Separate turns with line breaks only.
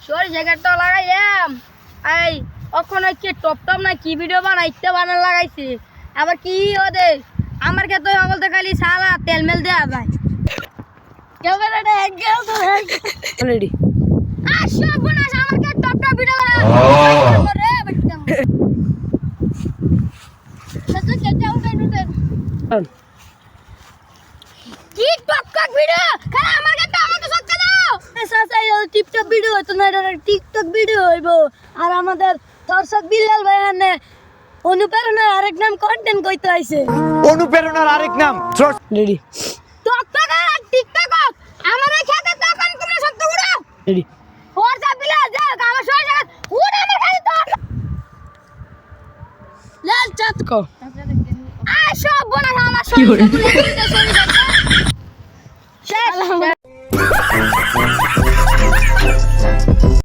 সরিষা গাছ তো লাগাইলাম এই ওখানে কি টপ টপ না কি ভিডিও বানাইতে বানান লাগাইছি আবার কি ওদে আমার ক্ষেত্রে সকল তো খালি সালা তেল মেল দেওয়া যায় ক্যামেরাটা এক গেল তো
অলরেডি
আসো বোনাস আমার ক্ষেত্রে টপ টপ ভিডিও বানা রে বেটা সত্যি কেটে উঠাই নুতেন কি টপ টপ ভিডিও খালি আমার ক্ষেত্রে আমাকে সত্যি দাও সাসাই টিকটক ভিডিও হইতো না এটা টিকটক ভিডিও হইবো আর আমাদের দর্শক বিল্লাল ভাই আনে অনুপ্রেরণার আরেক নাম কন্টেন্ট কইতে আইছে
অনুপ্রেরণার আরেক নাম
রেডি
টকটক আর টিকটক আমারে খেতে তখন তোমরা সব তো উড়াও
রেডি
হোয়াটসঅ্যাপ দিলে যাও আমার সবাই জায়গা উড়ে আমার খালি তো লাল চাত
কো
আয় সব বোনা আমার
কি
সব
করে?
শেষ